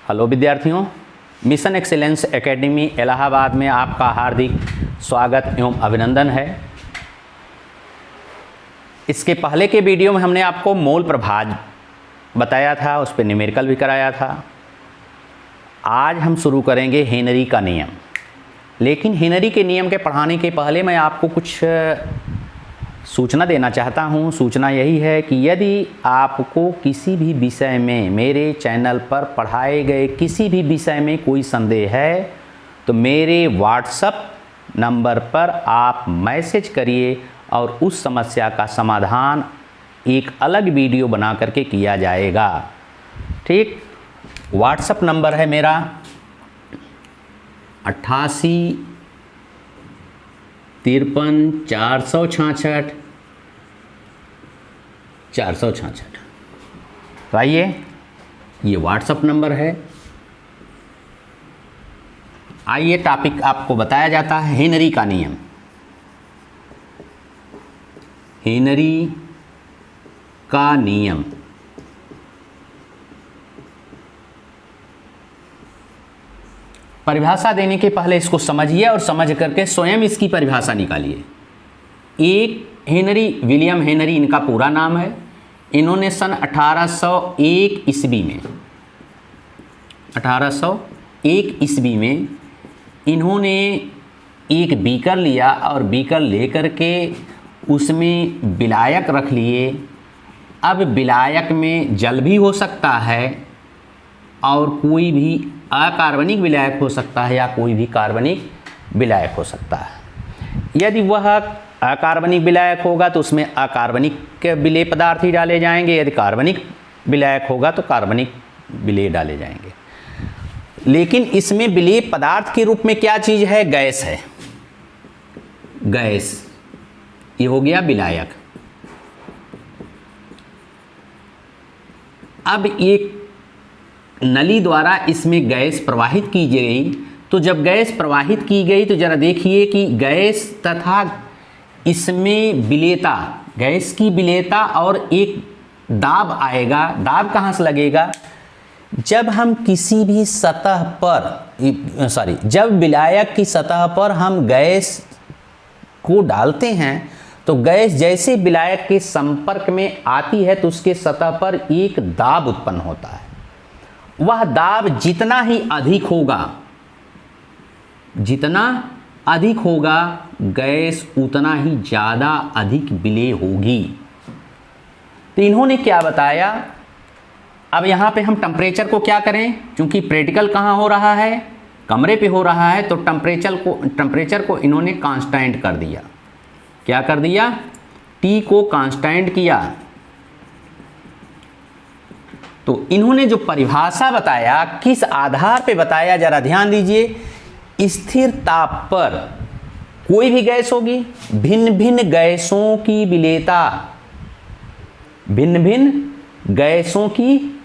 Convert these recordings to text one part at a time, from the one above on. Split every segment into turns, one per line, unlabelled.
Hello विद्यार्थियों, mission excellence academy Allahabad में आपका हार्दिक स्वागत एवं अभिनंदन है। इसके पहले के वीडियो में हमने आपको मोल प्रभाज बताया था, उस पर न्यूमेरिकल भी कराया था। आज हम शुरू करेंगे हेनरी का नियम। लेकिन हेनरी के नियम के पढ़ाने के पहले मैं आपको कुछ सूचना देना चाहता हूँ। सूचना यही है कि यदि आपको किसी भी विषय में मेरे चैनल पर पढ़ाए गए किसी भी विषय में कोई संदेह है तो मेरे व्हाट्सएप नंबर पर आप मैसेज करिए और उस समस्या का समाधान एक अलग वीडियो बना करके किया जाएगा। ठीक, व्हाट्सएप नंबर है मेरा 88 53 466 466। तो आइए, ये व्हाट्सएप नंबर है। आइए, टॉपिक आपको बताया जाता है हेनरी का नियम। हेनरी का नियम परिभाषा देने के पहले इसको समझिए और समझ करके स्वयं इसकी परिभाषा निकालिए। एक हेनरी विलियम हेनरी इनका पूरा नाम है। इन्होंने सन 1801 ईस्वी में 1801 ईस्वी में इन्होंने एक बीकर लिया और बीकर लेकर के उसमें विलायक रख लिए। अब विलायक में जल भी हो सकता है और कोई भी अकार्बनिक विलायक हो सकता है या कोई भी कार्बनिक विलायक हो सकता है। यदि वह अकार्बनिक विलायक होगा तो उसमें अकार्बनिक विलेय पदार्थ ही डाले जाएंगे, यदि कार्बनिक विलायक होगा तो कार्बनिक विलेय डाले जाएंगे। लेकिन इसमें विलेय पदार्थ के रूप में क्या चीज़ है? गैस है। गैस, ये हो गया विलायक। अब एक नली द्वारा इसमें गैस प्रवाहित की गई। तो जब गैस प्रवाहित की गई तो जरा देखिए कि गैस तथा इसमें विलेयता, गैस की विलेयता और एक दाब आएगा। दाब कहाँ से लगेगा? जब हम किसी भी सतह पर जब विलायक की सतह पर हम गैस को डालते हैं तो गैस जैसे विलायक के संपर्क में आती है तो उसके सतह पर एक दाब उत्पन्न होता है। वह दाब जितना ही अधिक होगा गैस उतना ही ज़्यादा अधिक विलेय होगी। तो इन्होंने क्या बताया? अब यहाँ पे हम टेम्परेचर को क्या करें, क्योंकि प्रैक्टिकल कहाँ हो रहा है? कमरे पे हो रहा है। तो टेम्परेचर को इन्होंने कांस्टेंट कर दिया। क्या कर दिया? T को कांस्टेंट किया। तो इन्होंने जो परिभाषा बताया किस आधार पे बताया, जरा ध्यान दीजिए। स्थिर ताप पर कोई भी गैस होगी, भिन्न भिन्न गैसों की विलेयता, भिन्न भिन्न गैसों की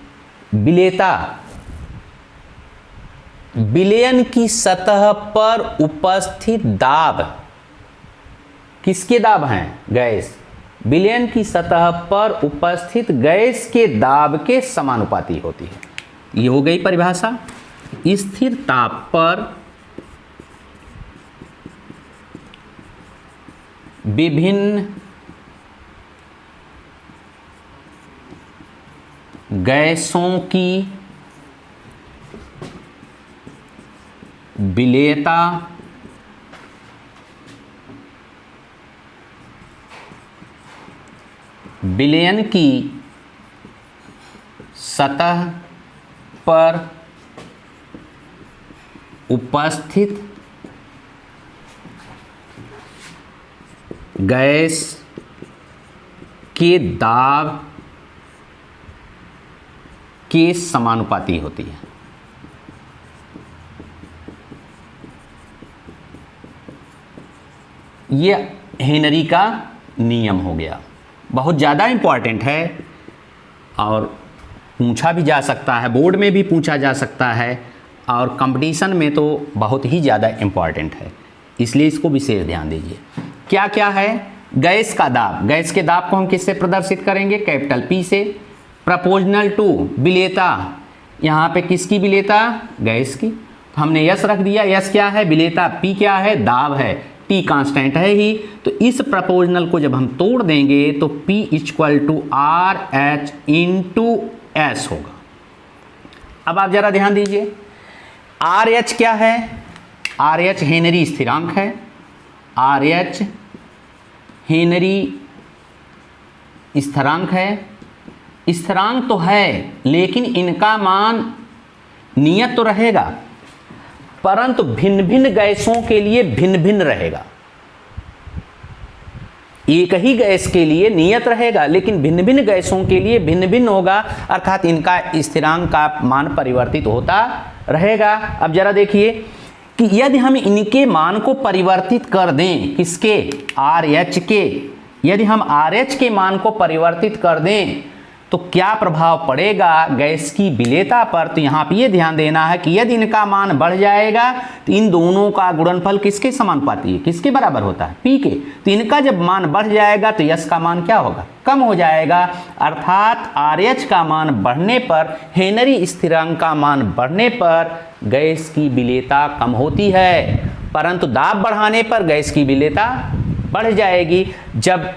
विलेयता विलयन की सतह पर उपस्थित दाब, किसके दाब हैं? गैस। विलयन की सतह पर उपस्थित गैस के दाब के समानुपाती होती है। ये हो गई परिभाषा। स्थिर ताप पर विभिन्न गैसों की विलेयता विलयन की सतह पर उपस्थित गैस के दाब के समानुपाती होती है। ये हेनरी का नियम हो गया। बहुत ज़्यादा इम्पॉर्टेंट है और पूछा भी जा सकता है, बोर्ड में भी पूछा जा सकता है और कंपटीशन में तो बहुत ही ज़्यादा इम्पॉर्टेंट है, इसलिए इसको विशेष ध्यान दीजिए। क्या क्या है? गैस का दाब, गैस के दाब को हम किससे प्रदर्शित करेंगे? कैपिटल P से। प्रपोजनल टू विलेयता, यहाँ पे किसकी विलेयता? गैस की। तो हमने यस रख दिया। यस क्या है? विलेयता। पी क्या है? दाब है। टी कांस्टेंट है ही। तो इस प्रपोजनल को जब हम तोड़ देंगे तो P equal to R H into S होगा। अब आप जरा ध्यान दीजिए, आर एच क्या है? आर एच हेनरी स्थिरांक है। आर एच हेनरी स्थिरांक है। स्थिरांक तो है लेकिन इनका मान नियत तो रहेगा, परंतु भिन्न भिन्न गैसों के लिए भिन्न भिन्न रहेगा। एक ही गैस के लिए नियत रहेगा लेकिन भिन्न भिन्न गैसों के लिए भिन्न भिन्न होगा, अर्थात इनका स्थिरांक का मान परिवर्तित होता रहेगा। अब जरा देखिए कि यदि हम इनके मान को परिवर्तित कर दें, किसके? आर एच के। यदि हम आर एच के मान को परिवर्तित कर दें तो क्या प्रभाव पड़ेगा गैस की विलेयता पर? तो यहाँ पे ये ध्यान देना है कि यदि इनका मान बढ़ जाएगा तो इन दोनों का गुणनफल किसके समानुपाती है? किसके बराबर होता है? पी के। तो इनका जब मान बढ़ जाएगा तो यस का मान क्या होगा? कम हो जाएगा। अर्थात आर एच का मान बढ़ने पर, हेनरी स्थिरांक का मान बढ़ने पर गैस की विलेयता कम होती है, परंतु दाब बढ़ाने पर गैस की विलेयता बढ़ जाएगी। जब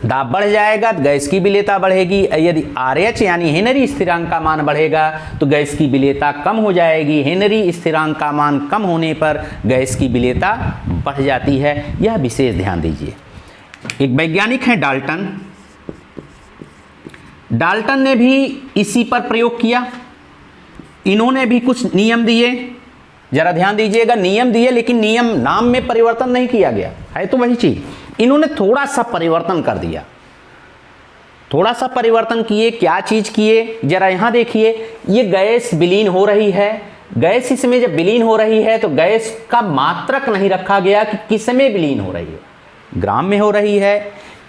दाब बढ़ जाएगा तो गैस की विलेयता बढ़ेगी। यदि आर एच यानी हेनरी स्थिरांक का मान बढ़ेगा तो गैस की विलेयता कम हो जाएगी। हेनरी स्थिरांक का मान कम होने पर गैस की विलेयता बढ़ जाती है। यह विशेष ध्यान दीजिए। एक वैज्ञानिक हैं डाल्टन। डाल्टन ने भी इसी पर प्रयोग किया। इन्होंने भी कुछ नियम दिए, जरा ध्यान दीजिएगा। नियम दिए लेकिन नियम नाम में परिवर्तन नहीं किया गया है, तो वही चीज इन्होंने थोड़ा सा परिवर्तन कर दिया। थोड़ा सा परिवर्तन किए। क्या चीज किए? जरा यहां देखिए, ये गैस विलीन हो रही है। गैस इसमें जब विलीन हो रही है तो गैस का मात्रक नहीं रखा गया कि किस में विलीन हो रही है, ग्राम में हो रही है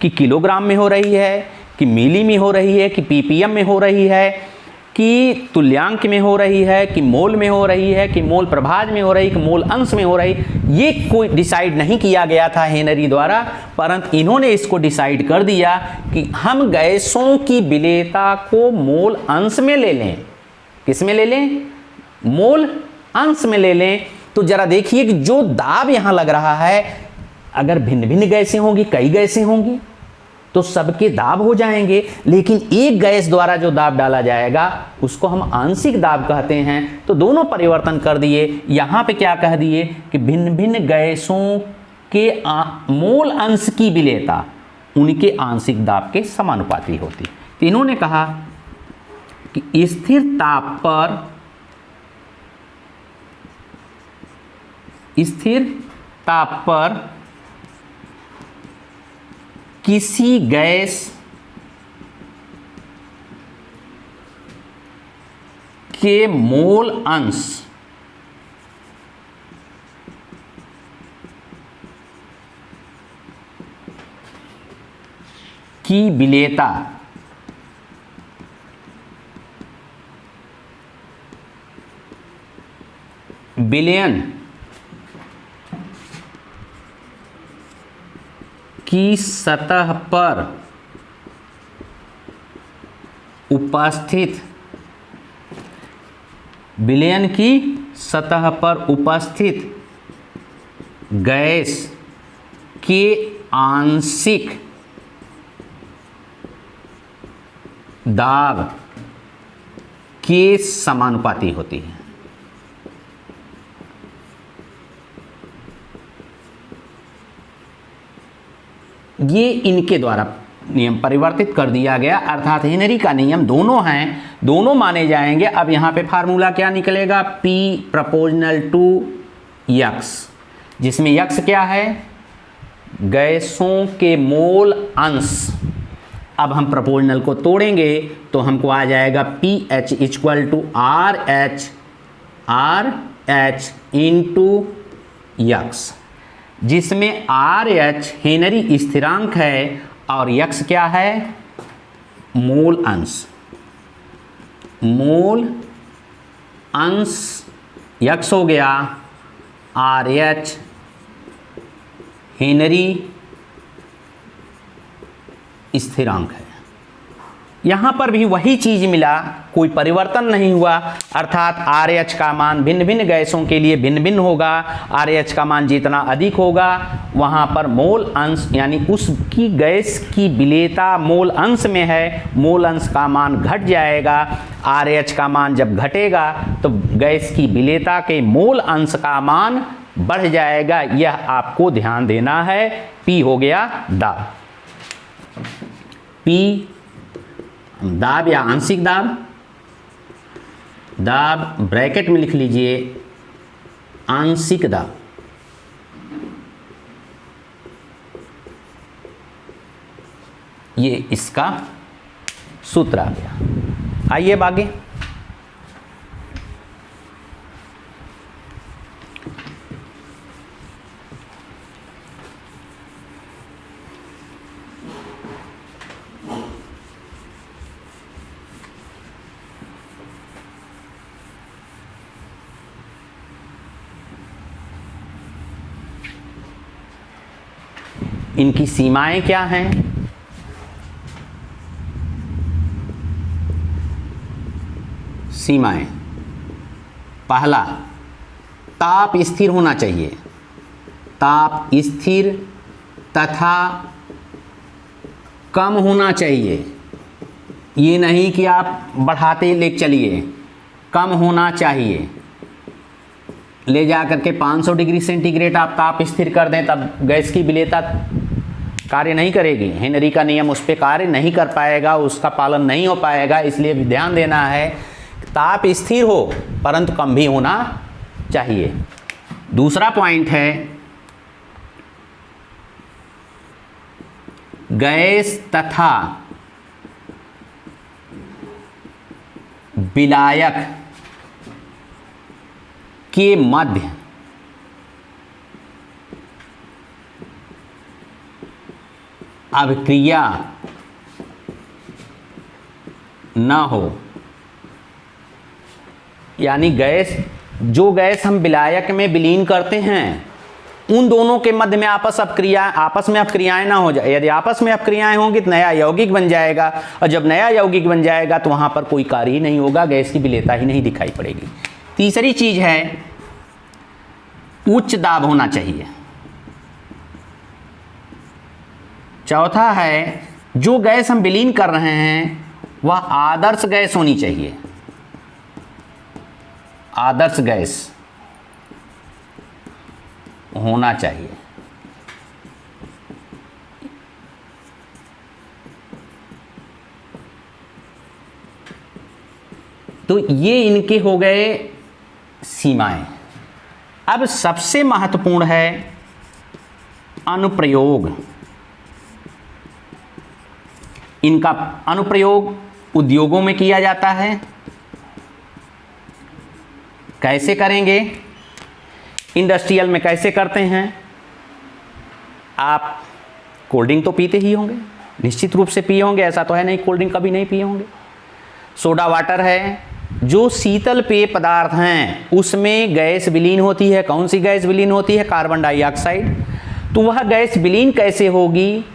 कि किलोग्राम में हो रही है कि मिली में हो रही है कि पीपीएम में हो रही है कि तुल्यांक में हो रही है कि मोल में हो रही है कि मोल प्रभाज में हो रही है कि मोल अंश में हो रही, ये कोई डिसाइड नहीं किया गया था हेनरी द्वारा, परंतु इन्होंने इसको डिसाइड कर दिया कि हम गैसों की विलेयता को मोल अंश में ले लें। किस में ले लें? मोल अंश में ले लें। तो जरा देखिए कि जो दाब यहां लग रहा है, अगर भिन्न भिन्न गैसें होंगी, कई गैसें होंगी तो सबके दाब हो जाएंगे, लेकिन एक गैस द्वारा जो दाब डाला जाएगा उसको हम आंशिक दाब कहते हैं। तो दोनों परिवर्तन कर दिए। यहाँ पे क्या कह दिए कि भिन्न भिन्न गैसों के मोल अंश की विलेयता उनके आंशिक दाब के समानुपाती होती। तो इन्होंने कहा कि स्थिर ताप पर किसी गैस के मोल अंश की विलेयता विलयन की सतह पर उपस्थित, विलयन की सतह पर उपस्थित गैस के आंशिक दाब के समानुपाती होती है। ये इनके द्वारा नियम परिवर्तित कर दिया गया, अर्थात हेनरी का नियम दोनों हैं, दोनों माने जाएंगे। अब यहाँ पे फार्मूला क्या निकलेगा? P प्रोपोर्शनल टू यक्स, जिसमें यक्स क्या है? गैसों के मोल अंश। अब हम प्रोपोर्शनल को तोड़ेंगे तो हमको आ जाएगा PH equal to R H into X, जिसमें आर एच हेनरी स्थिरांक है और यक्स क्या है? मोल अंश। मोल अंश यक्स हो गया, आर एच हेनरी स्थिरांक है। यहाँ पर भी वही चीज़ मिला, कोई परिवर्तन नहीं हुआ, अर्थात RH का मान भिन्न भिन्न गैसों के लिए भिन्न भिन्न होगा। RH का मान जितना अधिक होगा वहाँ पर मोल अंश यानी उसकी गैस की विलेयता मोल अंश में है, मोल अंश का मान घट जाएगा। RH का मान जब घटेगा तो गैस की विलेयता के मोल अंश का मान बढ़ जाएगा। यह आपको ध्यान देना है। P हो गया दाब, P दाब या आंशिक दाब, दाब ब्रैकेट में लिख लीजिए आंशिक दाब। ये इसका सूत्र आ गया। आइए अब आगे। इनकी सीमाएं क्या हैं? सीमाएं, पहला, ताप स्थिर होना चाहिए, ताप स्थिर तथा कम होना चाहिए। ये नहीं कि आप बढ़ाते ले चलिए, कम होना चाहिए। ले जा करके 500 डिग्री सेंटीग्रेड आप ताप स्थिर कर दें तब गैस की विलेयता कार्य नहीं करेगी। हेनरी का नियम उस पर कार्य नहीं कर पाएगा, उसका पालन नहीं हो पाएगा। इसलिए भी ध्यान देना है ताप स्थिर हो परंतु कम भी होना चाहिए। दूसरा पॉइंट है गैस तथा विलायक के मध्य अभिक्रिया न हो, यानी गैस जो गैस हम विलायक में विलीन करते हैं उन दोनों के मध्य में आपस में अपक्रियाएं ना हो जाए। यदि आपस में अपक्रियाएं होंगी तो नया यौगिक बन जाएगा, और जब नया यौगिक बन जाएगा तो वहां पर कोई कार्य ही नहीं होगा, गैस की विलेयता ही नहीं दिखाई पड़ेगी। तीसरी चीज है उच्च दाब होना चाहिए। चौथा है जो गैस हम विलीन कर रहे हैं वह आदर्श गैस होनी चाहिए, आदर्श गैस होना चाहिए। तो ये इनके हो गए सीमाएं। अब सबसे महत्वपूर्ण है अनुप्रयोग। इनका अनुप्रयोग उद्योगों में किया जाता है। कैसे करेंगे? इंडस्ट्रियल में कैसे करते हैं? आप कोल्ड ड्रिंक तो पीते ही होंगे, निश्चित रूप से पिए होंगे, ऐसा तो है नहीं कोल्ड ड्रिंक कभी नहीं पिए होंगे। सोडा वाटर है, जो शीतल पेय पदार्थ हैं उसमें गैस विलीन होती है। कौन सी गैस विलीन होती है? Carbon dioxide. तो वह गैस विलीन कैसे होगी?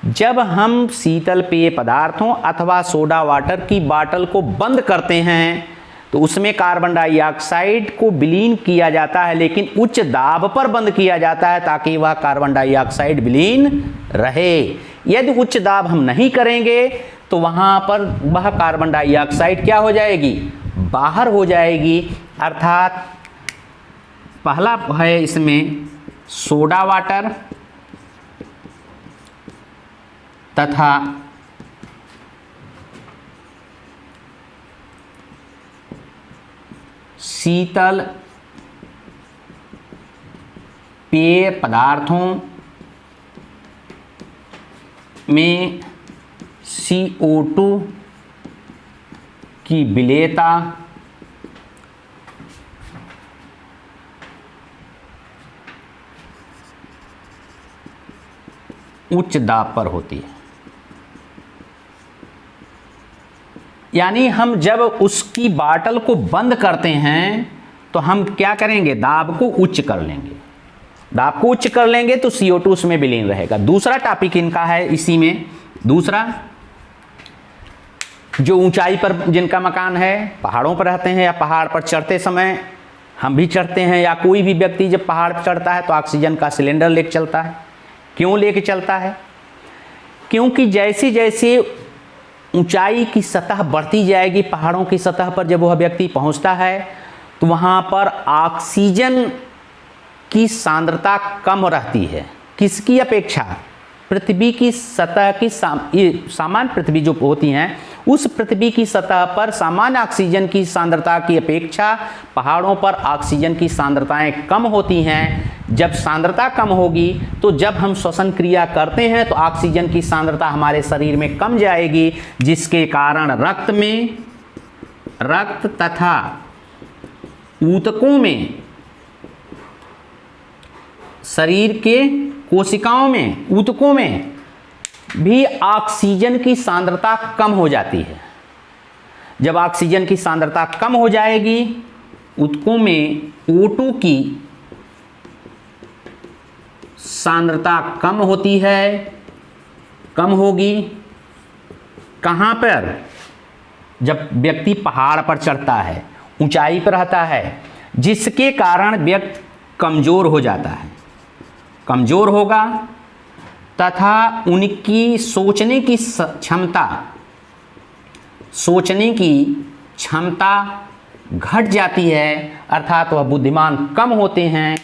जब हम शीतल पेय पदार्थों अथवा सोडा वाटर की बाटल को बंद करते हैं तो उसमें कार्बन डाइऑक्साइड को विलीन किया जाता है, लेकिन उच्च दाब पर बंद किया जाता है ताकि वह कार्बन डाइऑक्साइड विलीन रहे। यदि उच्च दाब हम नहीं करेंगे तो वहाँ पर वह कार्बन डाइऑक्साइड क्या हो जाएगी? बाहर हो जाएगी। अर्थात पहला है इसमें सोडा वाटर तथा शीतल पेय पदार्थों में CO2 की विलेयता उच्च दाब पर होती है। यानी हम जब उसकी बाटल को बंद करते हैं तो हम क्या करेंगे? दाब को उच्च कर लेंगे। दाब को उच्च कर लेंगे तो CO2 उसमें विलीन रहेगा। दूसरा टॉपिक इनका है इसी में, दूसरा जो ऊंचाई पर जिनका मकान है, पहाड़ों पर रहते हैं या पहाड़ पर चढ़ते समय हम भी चढ़ते हैं, या कोई भी व्यक्ति जब पहाड़ पर चढ़ता है तो ऑक्सीजन का सिलेंडर लेके चलता है। क्यों लेके चलता है? क्योंकि जैसे जैसे ऊंचाई की सतह बढ़ती जाएगी, पहाड़ों की सतह पर जब वह व्यक्ति पहुंचता है तो वहाँ पर ऑक्सीजन की सांद्रता कम रहती है। किसकी अपेक्षा? पृथ्वी की सतह की सामान्य पृथ्वी जो होती हैं, उस पृथ्वी की सतह पर सामान्य ऑक्सीजन की सांद्रता की अपेक्षा पहाड़ों पर ऑक्सीजन की सांद्रताएं कम होती हैं। जब सांद्रता कम होगी तो जब हम श्वसन क्रिया करते हैं तो ऑक्सीजन की सांद्रता हमारे शरीर में कम जाएगी, जिसके कारण रक्त तथा ऊतकों में, शरीर के कोशिकाओं में, ऊतकों में भी ऑक्सीजन की सांद्रता कम हो जाती है। जब ऑक्सीजन की सांद्रता कम हो जाएगी, ऊतकों में O2 की सांद्रता कम होती है, कम होगी। कहाँ पर? जब व्यक्ति पहाड़ पर चढ़ता है, ऊंचाई पर रहता है, जिसके कारण व्यक्ति कमज़ोर हो जाता है, कमज़ोर होगा तथा उनकी सोचने की क्षमता घट जाती है, अर्थात वह बुद्धिमान कम होते हैं,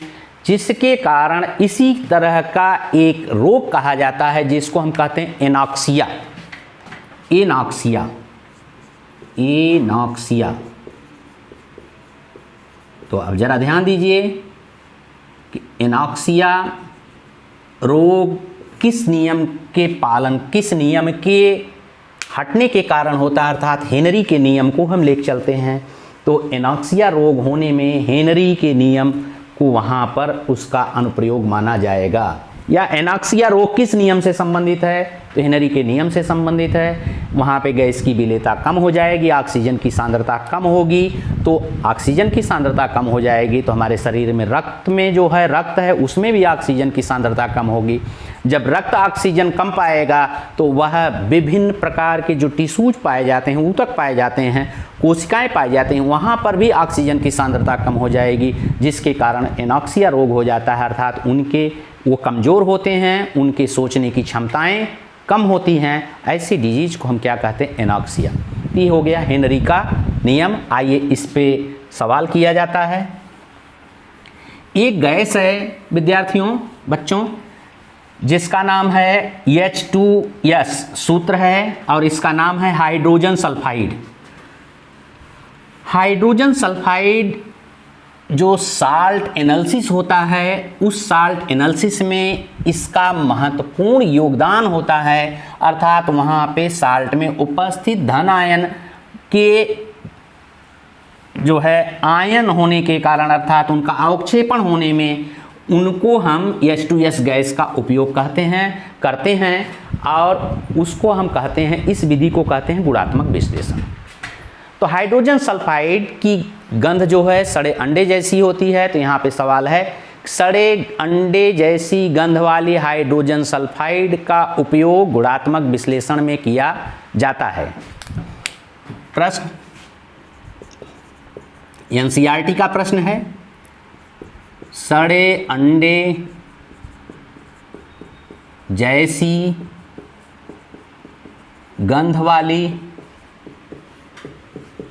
जिसके कारण इसी तरह का एक रोग कहा जाता है जिसको हम कहते हैं एनॉक्सिया। तो अब जरा ध्यान दीजिए कि एनॉक्सिया रोग किस नियम के हटने के कारण होता है, अर्थात हेनरी के नियम को हम लेकर चलते हैं। तो एनॉक्सिया रोग होने में हेनरी के नियम को वहाँ पर उसका अनुप्रयोग माना जाएगा। या एनॉक्सिया रोग किस नियम से संबंधित है? तो हेनरी के नियम से संबंधित है। वहाँ पे गैस की विलेयता कम हो जाएगी, ऑक्सीजन की सांद्रता कम होगी। तो ऑक्सीजन की सांद्रता कम हो जाएगी तो हमारे शरीर में रक्त में जो है, रक्त है उसमें भी ऑक्सीजन की सांद्रता कम होगी। जब रक्त ऑक्सीजन कम पाएगा तो वह विभिन्न प्रकार के जो टिश्यूज पाए जाते हैं, ऊतक पाए जाते हैं, कोशिकाएं पाई जाती हैं, वहाँ पर भी ऑक्सीजन की सांद्रता कम हो जाएगी, जिसके कारण एनॉक्सिया रोग हो जाता है। अर्थात वो कमज़ोर होते हैं, उनके सोचने की क्षमताएं कम होती हैं। ऐसी डिजीज को हम क्या कहते हैं? एनॉक्सिया। ये हो गया हेनरी का नियम। आइए इस पे सवाल किया जाता है। एक गैस है विद्यार्थियों, बच्चों, जिसका नाम है H2S सूत्र है, और इसका नाम है हाइड्रोजन सल्फाइड। हाइड्रोजन सल्फाइड जो साल्ट एनालिसिस होता है, उस साल्ट एनालिसिस में इसका महत्वपूर्ण योगदान होता है। अर्थात वहाँ पे साल्ट में उपस्थित धन आयन के जो है आयन होने के कारण, अर्थात उनका अवक्षेपण होने में, उनको हम H2S गैस का उपयोग करते हैं और उसको हम कहते हैं, इस विधि को कहते हैं गुणात्मक विश्लेषण। तो हाइड्रोजन सल्फाइड की गंध जो है सड़े अंडे जैसी होती है। तो यहाँ पे सवाल है, सड़े अंडे जैसी गंध वाली हाइड्रोजन सल्फाइड का उपयोग गुणात्मक विश्लेषण में किया जाता है। प्रश्न NCERT का प्रश्न है। सड़े अंडे जैसी गंध वाली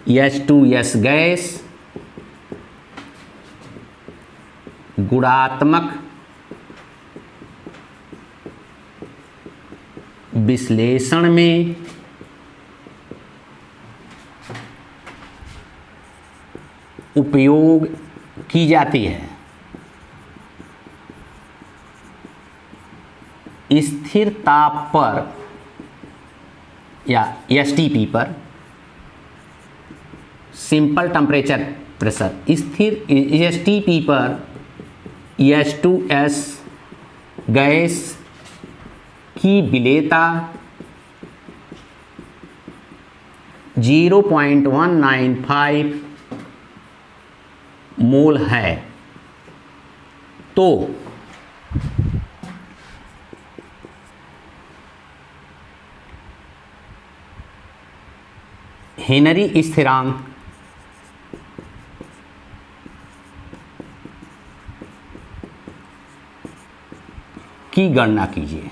H2S गैस गुणात्मक विश्लेषण में उपयोग की जाती है। स्थिर ताप पर या STP पर, सिंपल टेम्परेचर प्रेशर, स्थिर STP पर H2S गैस की विलेयता 0.195 मोल है। तो हेनरी स्थिरांक की गणना कीजिए।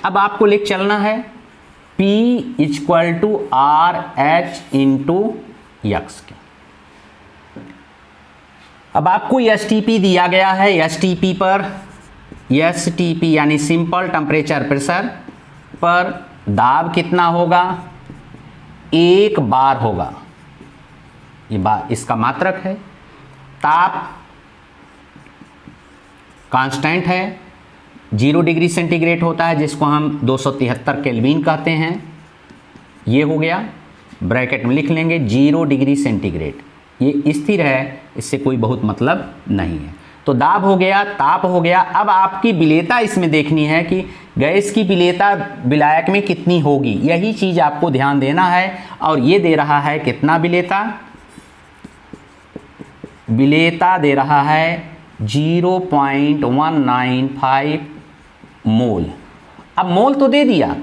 अब आपको लेके चलना है P equal to R H into X के। अब आपको STP दिया गया है, STP पर STP यानी सिंपल टेम्परेचर प्रेशर पर दाब कितना होगा, 1 बार होगा, ये बार इसका मात्रक है। ताप कांस्टेंट है, 0 डिग्री सेंटीग्रेड होता है जिसको हम 273 केल्विन कहते हैं। ये हो गया, ब्रैकेट में लिख लेंगे 0 डिग्री सेंटीग्रेड, ये स्थिर है, इससे कोई बहुत मतलब नहीं है। तो दाब हो गया, ताप हो गया। अब आपकी विलेयता इसमें देखनी है कि गैस की विलेयता विलायक में कितनी होगी, यही चीज़ आपको ध्यान देना है। और ये दे रहा है कितना विलेयता, विलेयता दे रहा है 0.195 मोल। अब मोल तो दे दिया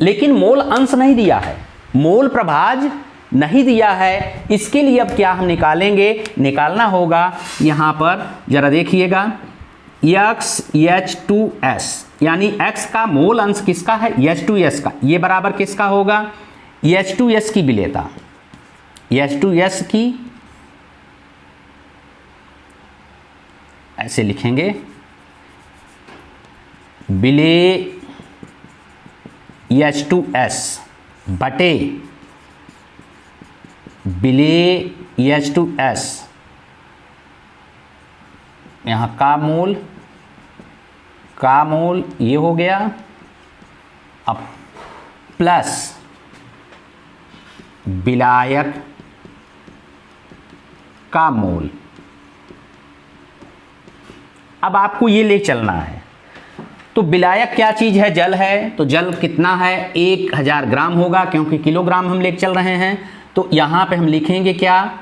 लेकिन मोल अंश नहीं दिया है, मोल प्रभाज नहीं दिया है। इसके लिए अब क्या हम निकालेंगे, निकालना होगा यहाँ पर जरा देखिएगा XH2S यानी X का मोल अंश किसका है, H2S का, ये बराबर किसका होगा, H2S की विलेयता, H2S की ऐसे लिखेंगे विलेय H2S बटे विलेय H2S, यहाँ का मोल ये हो गया, अब प्लस विलायक का मोल। अब आपको ये ले चलना है, तो विलायक क्या चीज़ है, जल है, तो जल कितना है 1000 ग्राम होगा, क्योंकि किलोग्राम हम ले चल रहे हैं। तो यहाँ पे हम लिखेंगे क्या,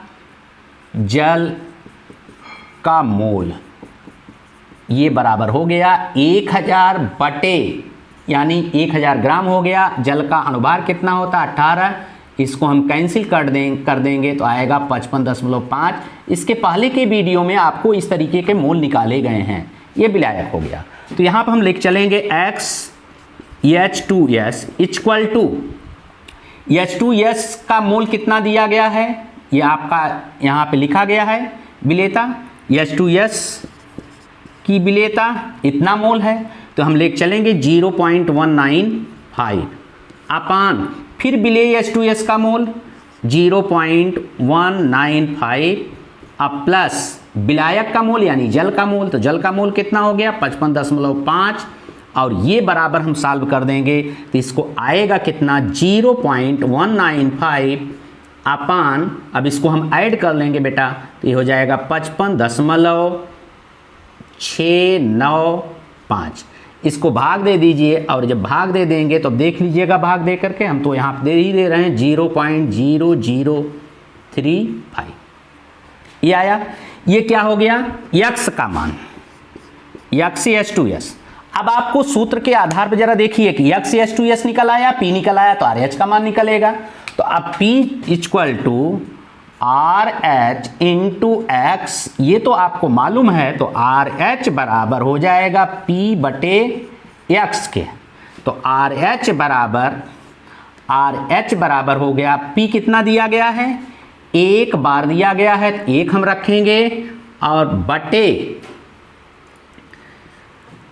जल का मोल, ये बराबर हो गया 1000 बटे यानी 1000 ग्राम हो गया। जल का अनुभार कितना होता है 18, इसको हम कैंसिल कर देंगे तो आएगा 55.5। इसके पहले के वीडियो में आपको इस तरीके के मोल निकाले गए हैं, ये विलायक हो गया। तो यहाँ पर हम लिख चलेंगे XH2S इक्वल टू H2S का मोल कितना दिया गया है, ये आपका यहाँ पे लिखा गया है विलेयता, H2S की विलेयता इतना मोल है, तो हम लेके चलेंगे 0.195 अपान फिर विलेय H2S का मोल 0.195 अब प्लस विलायक का मोल यानी जल का मोल, तो जल का मोल कितना हो गया 55.5 और ये बराबर हम सॉल्व कर देंगे तो इसको आएगा कितना 0.195 अपान, अब इसको हम ऐड कर लेंगे बेटा तो ये हो जाएगा 55.695। इसको भाग दे दीजिए और जब भाग दे देंगे तो देख लीजिएगा भाग दे करके, हम तो यहाँ दे ही दे रहे हैं 0.0035 ये आया। ये क्या हो गया यक्स का मान, यक्स H2S। अब आपको सूत्र के आधार पर जरा देखिए कि यक्स H2S निकल आया, P निकल आया तो RH का मान निकलेगा। तो अब P equal to RH into X, ये तो आपको मालूम है, तो RH बराबर हो जाएगा P बटे एक्स के। तो RH बराबर हो गया, P कितना दिया गया है 1 बार दिया गया है, 1 हम रखेंगे और बटे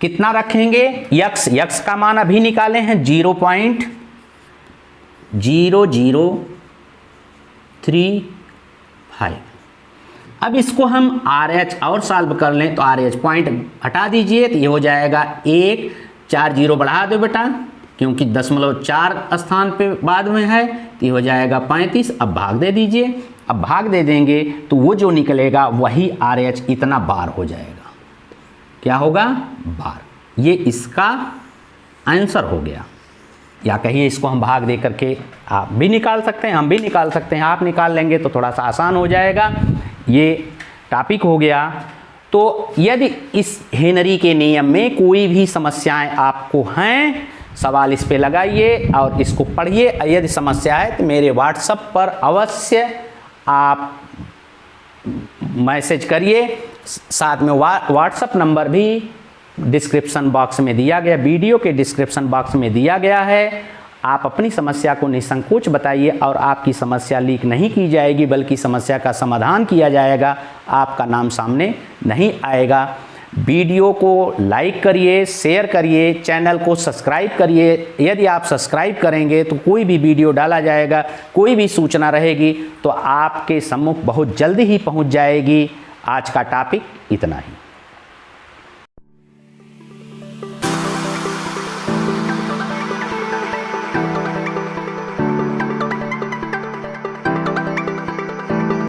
कितना रखेंगे यक्स का मान अभी निकाले हैं 0.0035। अब इसको हम RH और सॉल्व कर लें तो RH पॉइंट हटा दीजिए तो ये हो जाएगा 1, 4 0 बढ़ा दो बेटा क्योंकि 0.4 स्थान पे बाद में है तो ये हो जाएगा 35। अब भाग दे दीजिए, अब भाग दे देंगे तो वो जो निकलेगा वही RH इतना बार हो जाएगा, क्या होगा बार। ये इसका आंसर हो गया, या कहिए इसको हम भाग दे करके आप भी निकाल सकते हैं, हम भी निकाल सकते हैं, आप निकाल लेंगे तो थोड़ा सा आसान हो जाएगा। ये टॉपिक हो गया। तो यदि इस हेनरी के नियम में कोई भी समस्याएं आपको हैं, सवाल इस पे लगाइए और इसको पढ़िए। यदि समस्या है तो मेरे व्हाट्सएप पर अवश्य आप मैसेज करिए। साथ में व्हाट्सएप नंबर भी डिस्क्रिप्शन बॉक्स में दिया गया, वीडियो के डिस्क्रिप्शन बॉक्स में दिया गया है। आप अपनी समस्या को निसंकोच बताइए और आपकी समस्या लीक नहीं की जाएगी, बल्कि समस्या का समाधान किया जाएगा, आपका नाम सामने नहीं आएगा। वीडियो को लाइक करिए, शेयर करिए, चैनल को सब्सक्राइब करिए। यदि आप सब्सक्राइब करेंगे तो कोई भी वीडियो डाला जाएगा, कोई भी सूचना रहेगी तो आपके सम्मुख बहुत जल्दी ही पहुंच जाएगी। आज का टॉपिक इतना ही।